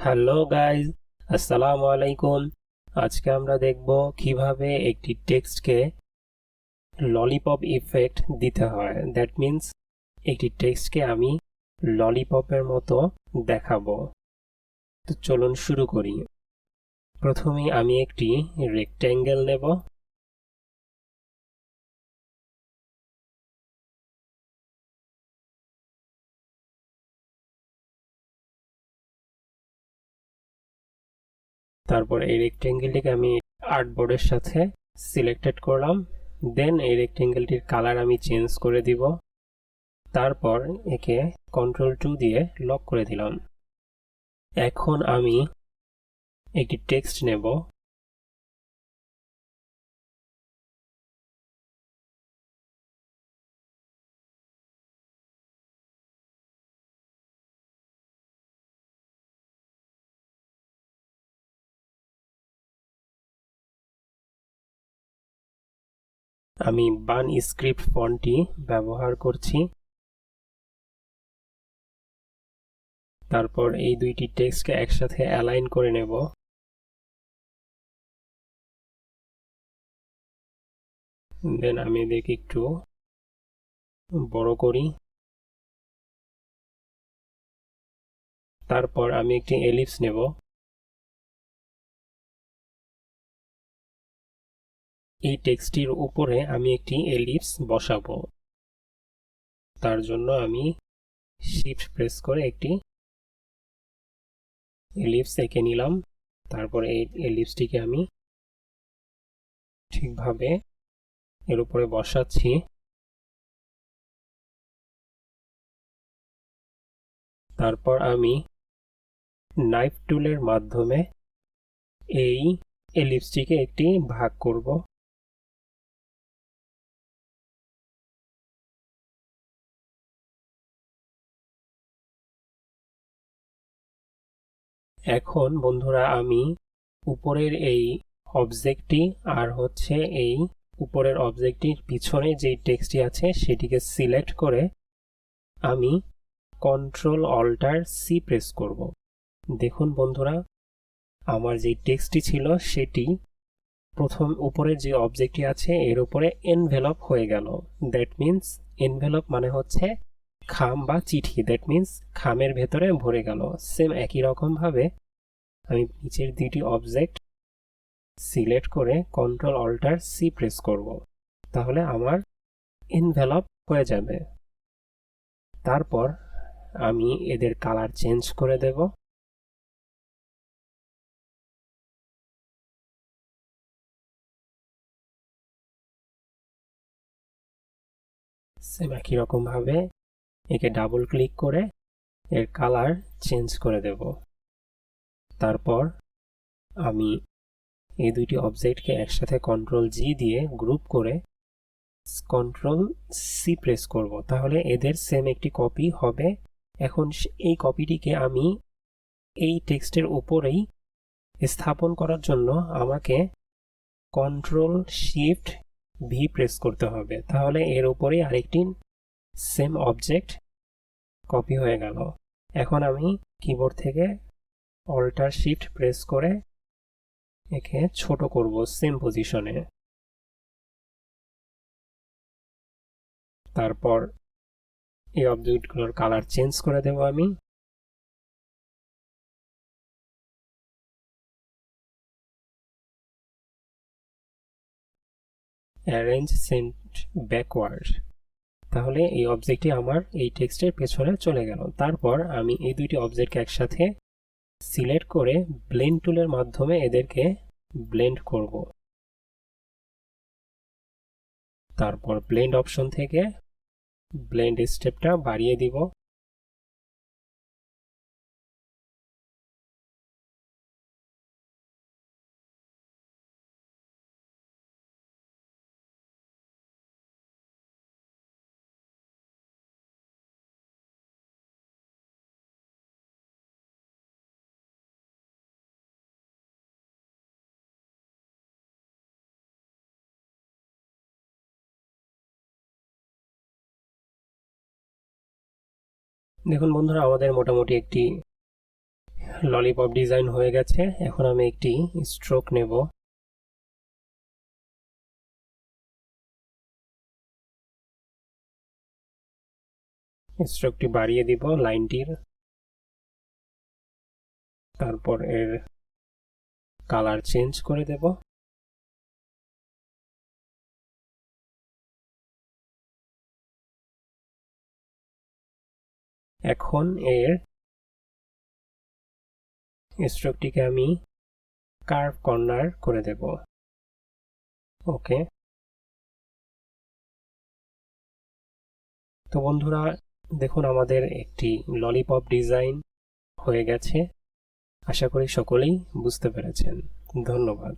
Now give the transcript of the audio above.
Hello guys, আসসালামু আলাইকুম। আজকে আমরা দেখব কিভাবে একটি টেক্সটকে ললিপপ ইফেক্ট দিতে হয়। দ্যাট মিন্স একটি টেক্সটকে আমি ললিপপের মতো দেখাবো। তো চলুন শুরু করি। প্রথমেই আমি একটি রেক্ট্যাঙ্গেল নেব। তারপর এই রেক্ট্যাঙ্গেলটিকে আমি আর্টবোর্ডের সাথে সিলেক্টেড করলাম। দেন এই রেক্ট্যাঙ্গেলটির কালার আমি চেঞ্জ করে দিব। তারপর একে কন্ট্রোল 2 দিয়ে লক করে দিলাম। এখন আমি একটি টেক্সট নেব। আমি বান স্ক্রিপ্ট ফন্টটি ব্যবহার করছি। তারপর এই দুইটি টেক্সটকে একসাথে অ্যালাইন করে নেব। দেন আমি এদেরকে একটু বড় করি। তারপর আমি একটি এলিপস নেব। এই টেক্সটটির উপরে আমি একটি এলিপস বসাবো। তার জন্য আমি শিফট প্রেস করে একটি এলিপস এঁকে নিলাম। তারপর এই এলিপসটিকে আমি ঠিকভাবে এর উপরে বসাচ্ছি। তারপর আমি নাইফ টুলের মাধ্যমে এই এলিপসটিকে একটি ভাগ করব। এখন বন্ধুরা আমি উপরের এই অবজেক্টটি আর হচ্ছে এই উপরের অবজেক্টটির পিছনে যেই টেক্সটটি আছে সেটিকে সিলেক্ট করে আমি কন্ট্রোল-অল্টার-সি প্রেস করব। দেখুন বন্ধুরা, আমার যেই টেক্সটটি ছিল সেটি প্রথম উপরের যে অবজেক্টটি আছে এর উপরে এনভেলপ হয়ে গেল। দ্যাট মিন্স এনভেলপ মানে হচ্ছে খাম বা চিঠি। দ্যাট মিন্স খামের ভেতরে ভরে গেল। সেম একই রকম ভাবে আমি নিচের দুইটি অবজেক্ট সিলেক্ট করে কন্ট্রোল-অল্টার-সি প্রেস করব। তাহলে আমার এনভেলপ হয়ে যাবে। তারপর আমি এদের কালার চেঞ্জ করে দেব। সেম একই রকম ভাবে একে ডাবল ক্লিক করে এর কালার চেঞ্জ করে দেব। তারপর আমি এই দুইটি অবজেক্টকে একসাথে কন্ট্রোল-জি দিয়ে গ্রুপ করে কন্ট্রোল-সি প্রেস করব। তাহলে এদের সেম একটি কপি হবে। এখন এই কপিটিকে আমি এই টেক্সটের উপরেই স্থাপন করার জন্য আমাকে কন্ট্রোল-শিফট-ভি প্রেস করতে হবে। তাহলে এর উপরেই আরেকটি সেম অবজেক্ট কপি হয়ে গেল। এখন আমি কিবোর্ড থেকে অল্টার-শিফট প্রেস করে একে ছোট করব সেম পজিশনে। তারপর এই অবজেক্টগুলোর কালার চেঞ্জ করে দেব আমি। Arrange sent backward. তাহলে এই অবজেক্টটি আমার এই টেক্সটের পেছনে চলে গেল। তারপর আমি এই দুইটি অবজেক্টকে একসাথে সিলেক্ট করে ব্লেন্ড টুলের মাধ্যমে এদেরকে ব্লেন্ড করব। তারপর ব্লেন্ড অপশন থেকে ব্লেন্ড স্টেপটা বাড়িয়ে দিব। দেখুন বন্ধুরা, আমাদের মোটামুটি একটি ললিপপ ডিজাইন হয়ে গেছে। এখন আমি একটি স্ট্রোক নেব। স্ট্রোকটি বাড়িয়ে দিব লাইনটির, তারপর এর কালার চেঞ্জ করে দেব। এখন এর স্ট্রোকটিকে আমি কার্ভ কর্নার করে দেব। ওকে। তো বন্ধুরা, দেখুন আমাদের একটি ললিপপ ডিজাইন হয়ে গেছে। আশা করি সকলেই বুঝতে পেরেছেন। ধন্যবাদ।